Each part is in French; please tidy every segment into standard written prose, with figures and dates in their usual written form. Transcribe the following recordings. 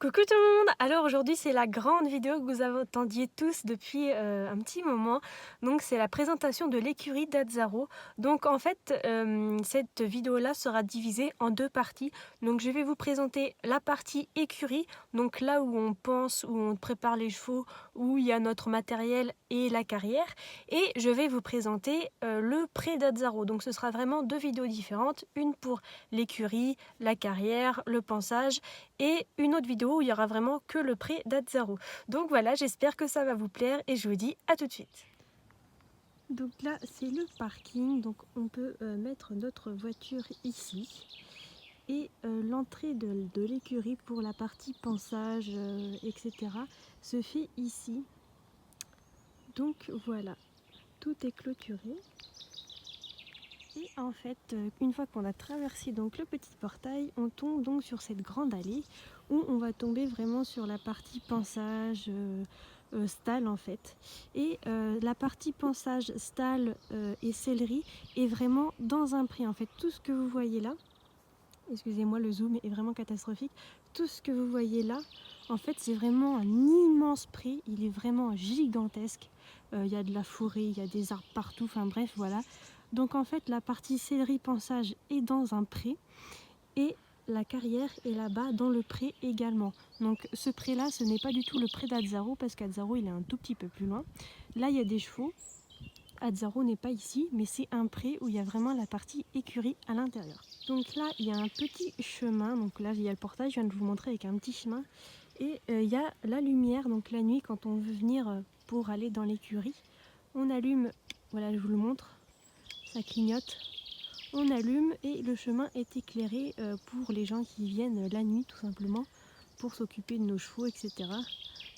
Coucou tout le monde! Alors aujourd'hui c'est la grande vidéo que vous attendiez tous depuis un petit moment. Donc c'est la présentation de l'écurie d'Azzaro. Donc en fait cette vidéo là sera divisée en deux parties. Donc je vais vous présenter la partie écurie, donc là où on pense, où on prépare les chevaux, où il y a notre matériel et la carrière. Et je vais vous présenter le pré d'Azzaro. Donc ce sera vraiment deux vidéos différentes, une pour l'écurie, la carrière, le pansage et une autre vidéo où il y aura vraiment que le pré d'Azzaro. Donc voilà, j'espère que ça va vous plaire et je vous dis à tout de suite. Donc là c'est le parking, donc on peut mettre notre voiture ici. Et l'entrée de l'écurie pour la partie pansage, etc. se fait ici. Donc voilà, tout est clôturé. Et en fait, une fois qu'on a traversé donc le petit portail, on tombe donc sur cette grande allée où on va tomber vraiment sur la partie pansage, stalle en fait. Et la partie pansage, stalle et sellerie est vraiment dans un pré. En fait, tout ce que vous voyez là, excusez-moi le zoom est vraiment catastrophique, tout ce que vous voyez là, en fait c'est vraiment un immense pré, il est vraiment gigantesque. Il y a de la forêt, il y a des arbres partout, enfin bref voilà. Donc en fait la partie sellerie pansage est dans un pré et la carrière est là-bas dans le pré également. Donc ce pré là ce n'est pas du tout le pré d'Azzaro parce qu'Azzaro il est un tout petit peu plus loin. Là il y a des chevaux, Azzaro n'est pas ici mais c'est un pré où il y a vraiment la partie écurie à l'intérieur. Donc là il y a un petit chemin, donc là il y a le portail, je viens de vous montrer avec un petit chemin. Et il y a la lumière, donc la nuit quand on veut venir pour aller dans l'écurie, on allume, voilà je vous le montre, ça clignote, on allume et le chemin est éclairé pour les gens qui viennent la nuit tout simplement, pour s'occuper de nos chevaux, etc.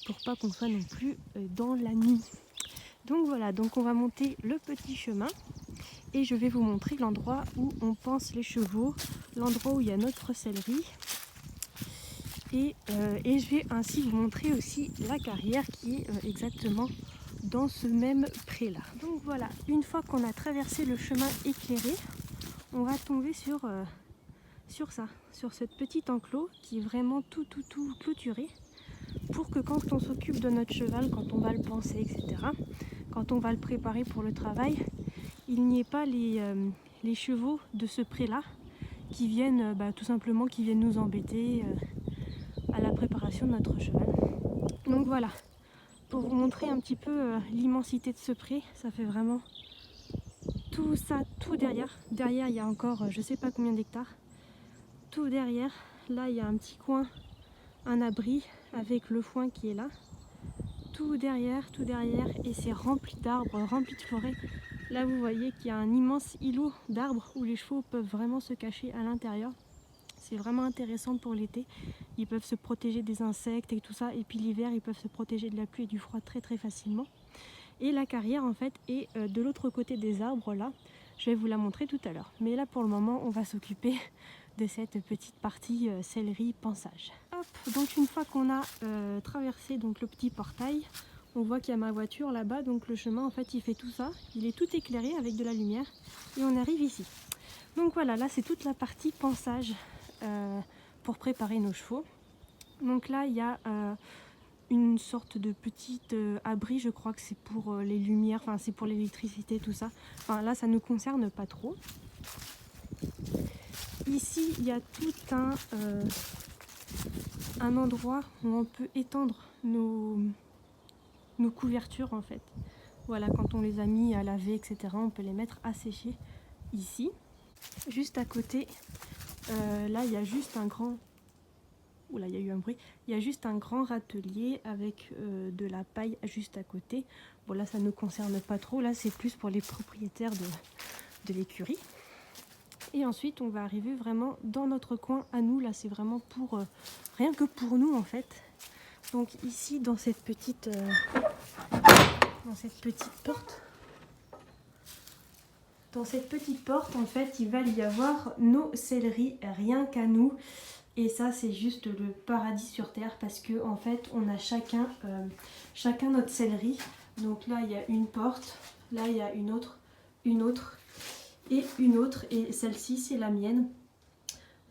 Pour pas qu'on soit non plus dans la nuit. Donc voilà, donc on va monter le petit chemin et je vais vous montrer l'endroit où on pense les chevaux, l'endroit où il y a notre sellerie. Et je vais ainsi vous montrer aussi la carrière qui est exactement dans ce même pré là. Donc voilà, une fois qu'on a traversé le chemin éclairé, on va tomber sur ça, sur cette petite enclos qui est vraiment tout clôturé pour que quand on s'occupe de notre cheval, quand on va le panser, etc., quand on va le préparer pour le travail, il n'y ait pas les chevaux de ce pré là qui viennent tout simplement qui viennent nous embêter à la préparation de notre cheval. Donc voilà, pour vous montrer un petit peu l'immensité de ce pré, ça fait vraiment tout ça, tout derrière. Derrière il y a encore je sais pas combien d'hectares. Tout derrière, là il y a un petit coin, un abri avec le foin qui est là. Tout derrière et c'est rempli d'arbres, rempli de forêt. Là vous voyez qu'il y a un immense îlot d'arbres où les chevaux peuvent vraiment se cacher à l'intérieur. C'est vraiment intéressant pour l'été. Ils peuvent se protéger des insectes et tout ça. Et puis l'hiver, ils peuvent se protéger de la pluie et du froid très facilement. Et la carrière, en fait, est de l'autre côté des arbres, là. Je vais vous la montrer tout à l'heure. Mais là, pour le moment, on va s'occuper de cette petite partie sellerie pansage. Hop, donc une fois qu'on a traversé donc, le petit portail, on voit qu'il y a ma voiture là-bas. Donc le chemin, en fait, il fait tout ça. Il est tout éclairé avec de la lumière. Et on arrive ici. Donc voilà, là, c'est toute la partie pansage. Pour préparer nos chevaux. Donc là il y a une sorte de petite abri, je crois que c'est pour les lumières, enfin c'est pour l'électricité, tout ça. Enfin là ça ne nous concerne pas trop. Ici il y a tout un endroit où on peut étendre nos couvertures en fait. Voilà, quand on les a mis à laver, etc., on peut les mettre à sécher ici. Juste à côté, là il y a juste un grand... Oula, il y a eu un bruit. Il y a juste un grand râtelier avec de la paille juste à côté. Bon là ça ne nous concerne pas trop, là c'est plus pour les propriétaires de l'écurie. Et ensuite on va arriver vraiment dans notre coin à nous, là c'est vraiment pour rien que pour nous en fait. Donc ici dans cette petite porte. Dans cette petite porte en fait il va y avoir nos selleries rien qu'à nous. Et ça c'est juste le paradis sur terre parce que en fait on a chacun notre sellerie. Donc là il y a une porte, là il y a une autre et une autre et celle-ci c'est la mienne.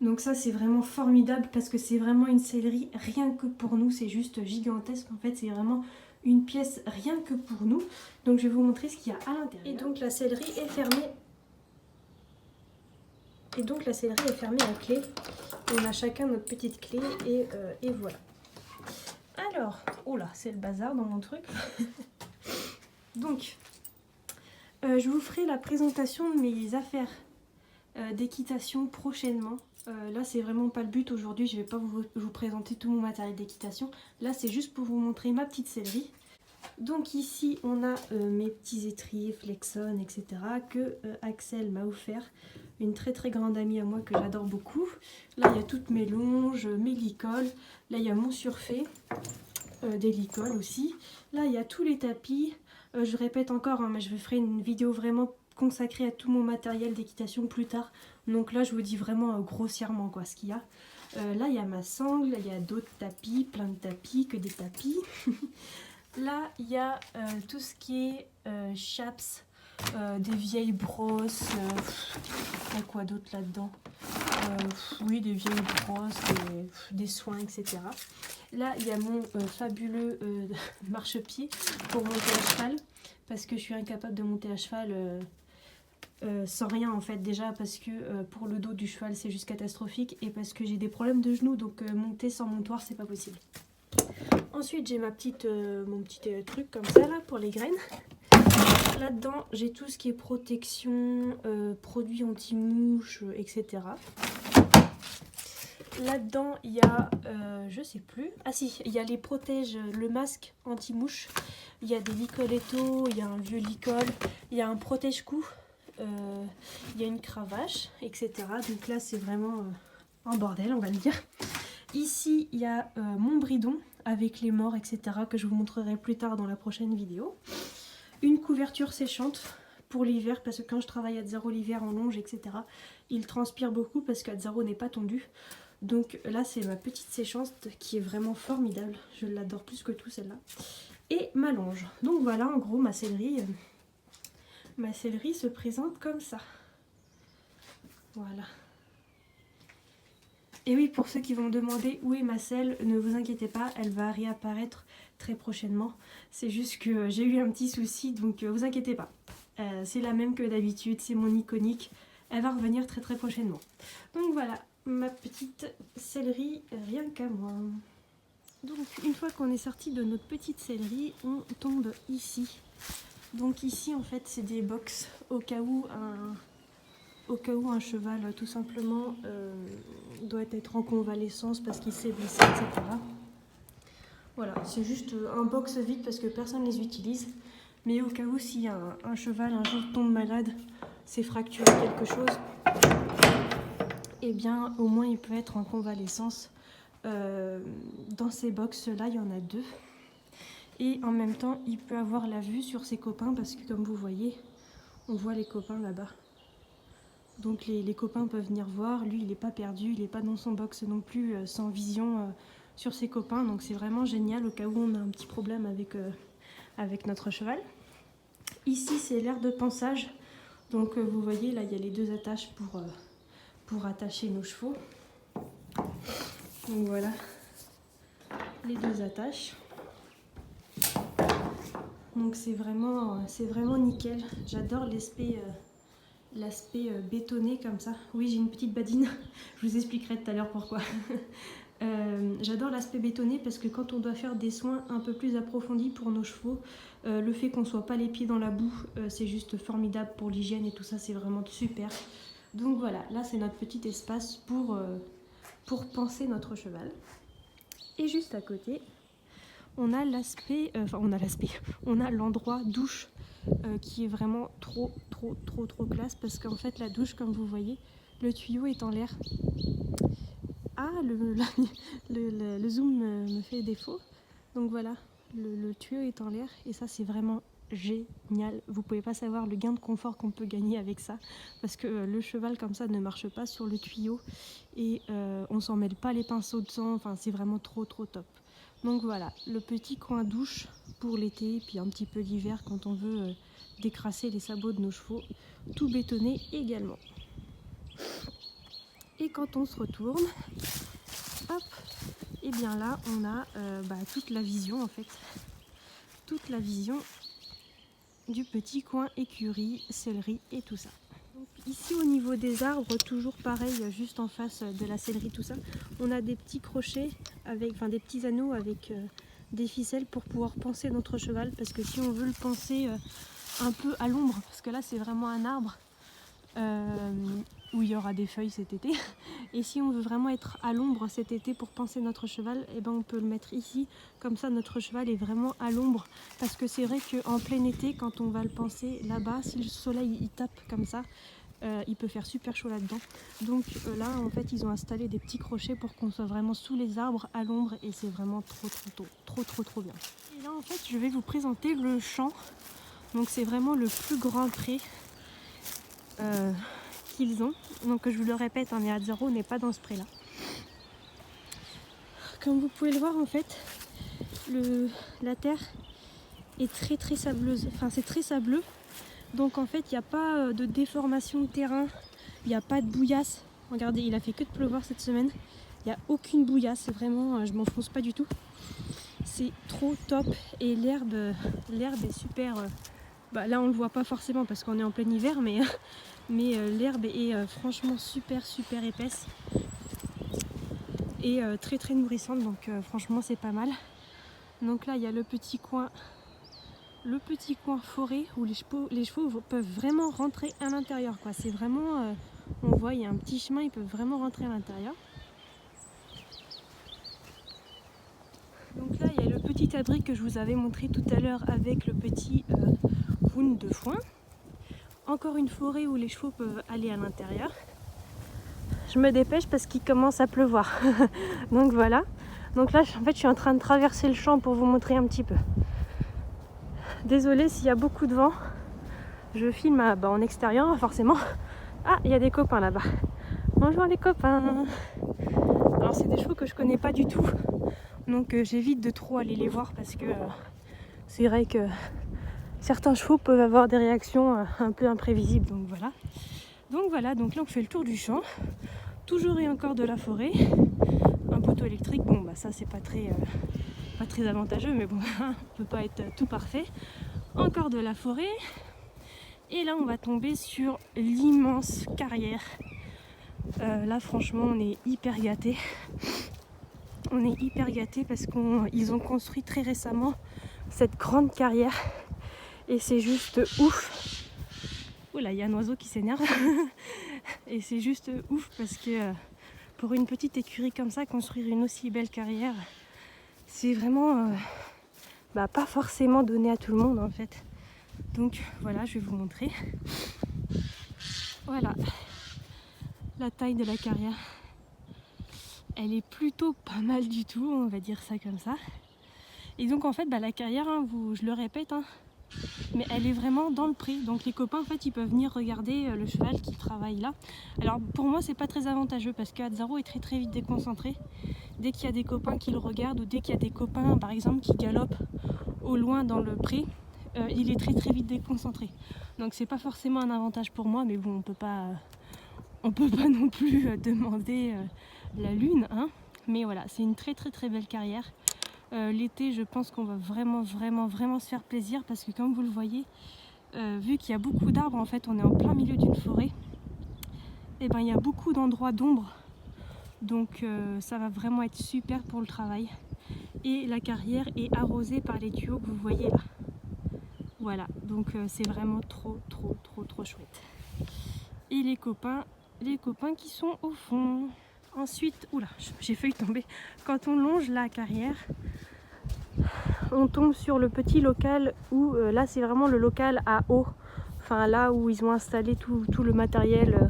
Donc ça c'est vraiment formidable parce que c'est vraiment une sellerie rien que pour nous, c'est juste gigantesque en fait, c'est vraiment une pièce rien que pour nous. Donc je vais vous montrer ce qu'il y a à l'intérieur. Et donc la sellerie est fermée. À clé. On a chacun notre petite clé et voilà. Alors, oh là, c'est le bazar dans mon truc. Donc, je vous ferai la présentation de mes affaires d'équitation prochainement. Là, c'est vraiment pas le but aujourd'hui, je vais pas vous présenter tout mon matériel d'équitation. Là, c'est juste pour vous montrer ma petite sellerie. Donc ici, on a mes petits étriers, Flexon, etc. que Axel m'a offert. Une très très grande amie à moi que j'adore beaucoup. Là, il y a toutes mes longes, mes licoles. Là, il y a mon surfait, des licoles aussi. Là, il y a tous les tapis. Je répète encore, hein, mais je ferai une vidéo vraiment consacrée à tout mon matériel d'équitation plus tard. Donc là, je vous dis vraiment grossièrement quoi ce qu'il y a. Là, il y a ma sangle, il y a d'autres tapis, plein de tapis, que des tapis. Là, il y a tout ce qui est chaps, des vieilles brosses, il y a quoi d'autre là-dedans? Oui, des vieilles brosses, des soins, etc. Là, il y a mon fabuleux marchepied pour monter à cheval, parce que je suis incapable de monter à cheval sans rien en fait, déjà parce que pour le dos du cheval c'est juste catastrophique, et parce que j'ai des problèmes de genoux, donc monter sans montoir c'est pas possible. Ensuite j'ai mon petit truc comme ça là pour les graines. Là-dedans j'ai tout ce qui est protection, produits anti-mouches, etc. Là-dedans il y a, je sais plus, ah si, il y a les protèges, le masque anti-mouche, il y a des licolettos, il y a un vieux licol, il y a un protège-cou, il y a une cravache, etc. Donc là c'est vraiment un bordel on va le dire. Ici il y a mon bridon avec les morts, etc. que je vous montrerai plus tard dans la prochaine vidéo. Une couverture séchante pour l'hiver, parce que quand je travaille à Azzaro l'hiver en longe, etc. il transpire beaucoup parce qu'Azzaro n'est pas tondu. Donc là c'est ma petite séchante qui est vraiment formidable, je l'adore plus que tout celle-là. Et ma longe. Donc voilà en gros ma sellerie. Ma sellerie se présente comme ça. Voilà. Et oui, pour ceux qui vont me demander où est ma selle, ne vous inquiétez pas, elle va réapparaître très prochainement. C'est juste que j'ai eu un petit souci, donc vous inquiétez pas. C'est la même que d'habitude, c'est mon iconique. Elle va revenir très très prochainement. Donc voilà, ma petite sellerie, rien qu'à moi. Donc une fois qu'on est sorti de notre petite sellerie, on tombe ici. Donc ici en fait c'est des box au cas où un cheval tout simplement doit être en convalescence parce qu'il s'est blessé, etc. Voilà, c'est juste un box vide parce que personne ne les utilise. Mais au cas où si un cheval un jour tombe malade, s'est fracturé quelque chose, et bien au moins il peut être en convalescence. Dans ces box là il y en a 2. Et en même temps, il peut avoir la vue sur ses copains parce que comme vous voyez, on voit les copains là-bas. Donc les copains peuvent venir voir, lui il n'est pas perdu, il n'est pas dans son box non plus sans vision sur ses copains. Donc c'est vraiment génial au cas où on a un petit problème avec notre cheval. Ici c'est l'aire de pansage. Donc vous voyez là il y a les 2 attaches pour attacher nos chevaux. Donc voilà les 2 attaches. Donc c'est vraiment nickel. J'adore l'aspect bétonné comme ça. Oui, j'ai une petite badine. Je vous expliquerai tout à l'heure pourquoi. J'adore l'aspect bétonné parce que quand on doit faire des soins un peu plus approfondis pour nos chevaux, le fait qu'on ne soit pas les pieds dans la boue, c'est juste formidable pour l'hygiène et tout ça, c'est vraiment super. Donc voilà, là c'est notre petit espace pour panser notre cheval. Et juste à côté, on a l'endroit douche qui est vraiment trop classe parce qu'en fait la douche, comme vous voyez, le tuyau est en l'air. Ah, le zoom me fait défaut. Donc voilà, le tuyau est en l'air et ça c'est vraiment génial. Vous pouvez pas savoir le gain de confort qu'on peut gagner avec ça parce que le cheval comme ça ne marche pas sur le tuyau et on s'en mêle pas les pinceaux de sang. Enfin c'est vraiment trop top. Donc voilà, le petit coin douche pour l'été, puis un petit peu l'hiver quand on veut décrasser les sabots de nos chevaux, tout bétonné également. Et quand on se retourne, hop, et bien là on a toute la vision en fait, toute la vision du petit coin écurie, céleri et tout ça. Donc ici au niveau des arbres, toujours pareil, juste en face de la céleri, tout ça, on a des petits crochets avec, des petits anneaux avec des ficelles pour pouvoir panser notre cheval, parce que si on veut le panser un peu à l'ombre, parce que là c'est vraiment un arbre où il y aura des feuilles cet été, et si on veut vraiment être à l'ombre cet été pour panser notre cheval, et ben on peut le mettre ici, comme ça notre cheval est vraiment à l'ombre, parce que c'est vrai qu'en plein été, quand on va le panser là-bas, si le soleil il tape comme ça, il peut faire super chaud là-dedans. Donc là en fait ils ont installé des petits crochets pour qu'on soit vraiment sous les arbres à l'ombre, et c'est vraiment trop bien. Et là en fait je vais vous présenter le champ. Donc c'est vraiment le plus grand pré qu'ils ont. Donc je vous le répète, un Azzaro n'est pas dans ce pré là. Comme vous pouvez le voir en fait, la terre est très sableuse, enfin c'est très sableux. Donc en fait il n'y a pas de déformation de terrain, il n'y a pas de bouillasse. Regardez, il a fait que de pleuvoir cette semaine, il n'y a aucune bouillasse, c'est vraiment, je m'enfonce pas du tout. C'est trop top, et l'herbe est super, là on le voit pas forcément parce qu'on est en plein hiver, mais l'herbe est franchement super épaisse et très nourrissante, donc franchement c'est pas mal. Donc là il y a le petit coin forêt où les chevaux peuvent vraiment rentrer à l'intérieur, quoi. C'est vraiment, on voit il y a un petit chemin, ils peuvent vraiment rentrer à l'intérieur. Donc là il y a le petit abri que je vous avais montré tout à l'heure avec le petit ground de foin. Encore une forêt où les chevaux peuvent aller à l'intérieur. Je me dépêche parce qu'il commence à pleuvoir. Donc voilà. Donc là en fait je suis en train de traverser le champ pour vous montrer un petit peu. Désolée s'il y a beaucoup de vent. Je filme en extérieur forcément. Ah, il y a des copains là-bas. Bonjour les copains. Alors c'est des chevaux que je connais pas du tout. Donc j'évite de trop aller les voir parce que c'est vrai que certains chevaux peuvent avoir des réactions un peu imprévisibles. Donc voilà, donc là on fait le tour du champ. Toujours et encore de la forêt. Un poteau électrique, bon ça c'est pas très avantageux, mais bon, on peut pas être tout parfait. Encore de la forêt. Et là on va tomber sur l'immense carrière. Là franchement on est hyper gâtés. On est hyper gâtés parce qu'ils ont construit très récemment cette grande carrière. Et c'est juste ouf. Oula, il y a un oiseau qui s'énerve. Et c'est juste ouf parce que pour une petite écurie comme ça, construire une aussi belle carrière, c'est vraiment pas forcément donné à tout le monde en fait. Donc voilà, je vais vous montrer. Voilà la taille de la carrière. Elle est plutôt pas mal du tout, on va dire ça comme ça. Et donc en fait la carrière, je le répète, mais elle est vraiment dans le pré. Donc les copains en fait ils peuvent venir regarder le cheval qui travaille là. Alors pour moi c'est pas très avantageux parce que Azzaro est très vite déconcentré. Dès qu'il y a des copains qui le regardent, ou dès qu'il y a des copains par exemple qui galopent au loin dans le pré, il est très vite déconcentré. Donc c'est pas forcément un avantage pour moi, mais bon on peut pas non plus demander la lune, mais voilà, c'est une très belle carrière. L'été je pense qu'on va vraiment se faire plaisir parce que comme vous le voyez, vu qu'il y a beaucoup d'arbres, en fait on est en plein milieu d'une forêt, et il y a beaucoup d'endroits d'ombre, donc ça va vraiment être super pour le travail. Et la carrière est arrosée par les tuyaux que vous voyez là. Voilà, donc c'est vraiment trop chouette. Et les copains qui sont au fond. Ensuite, oula, j'ai failli tomber. Quand on longe la carrière, on tombe sur le petit local où là c'est vraiment le local à eau. Enfin là où ils ont installé tout le matériel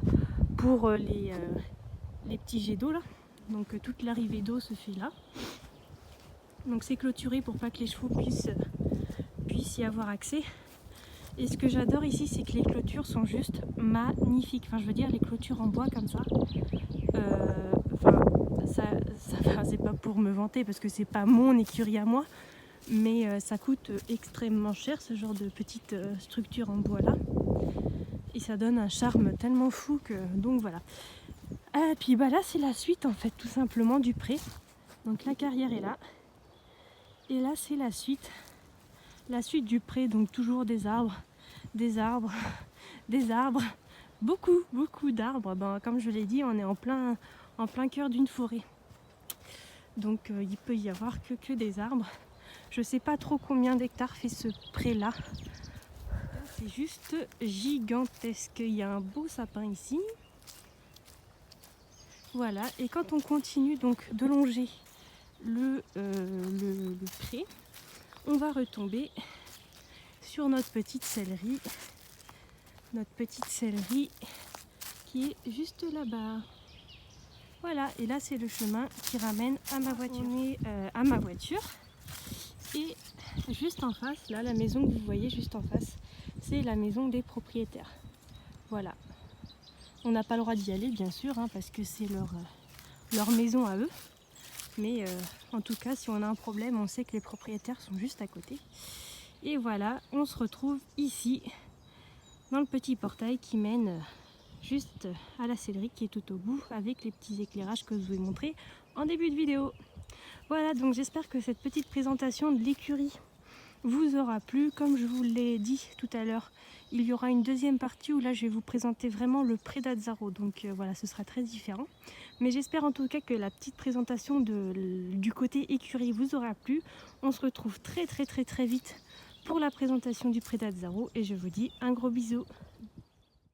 pour les petits jets d'eau là. Donc toute l'arrivée d'eau se fait là. Donc c'est clôturé pour pas que les chevaux puissent y avoir accès. Et ce que j'adore ici, c'est que les clôtures sont juste magnifiques. Enfin je veux dire, les clôtures en bois comme ça. C'est pas pour me vanter parce que c'est pas mon écurie à moi, mais ça coûte extrêmement cher ce genre de petite structure en bois là, et ça donne un charme tellement fou que donc voilà. Et puis bah là c'est la suite en fait tout simplement du pré. Donc la carrière est là. Et là c'est la suite. La suite du pré, donc toujours des arbres, des arbres, des arbres. Beaucoup d'arbres. Ben, comme je l'ai dit, on est en plein cœur d'une forêt. Donc il peut y avoir que des arbres. Je sais pas trop combien d'hectares fait ce pré là. C'est juste gigantesque. Il y a un beau sapin ici. Voilà, et quand on continue donc de longer le pré, on va retomber sur notre petite céleri qui est juste là-bas. Voilà, et là c'est le chemin qui ramène à ma voiture. On est à ma voiture et juste en face, là la maison que vous voyez juste en face, c'est la maison des propriétaires. Voilà. On n'a pas le droit d'y aller bien sûr hein, parce que c'est leur maison à eux. Mais en tout cas si on a un problème on sait que les propriétaires sont juste à côté. Et voilà, on se retrouve ici dans le petit portail qui mène juste à la céleri qui est tout au bout avec les petits éclairages que je vous ai montrés en début de vidéo. Voilà, donc j'espère que cette petite présentation de l'écurie vous aura plu. Comme je vous l'ai dit tout à l'heure, il y aura une deuxième partie où là je vais vous présenter vraiment le pré d'Azzaro. Donc voilà, ce sera très différent. Mais j'espère en tout cas que la petite présentation du côté écurie vous aura plu. On se retrouve très vite pour la présentation du pré d'Azzaro et je vous dis un gros bisou.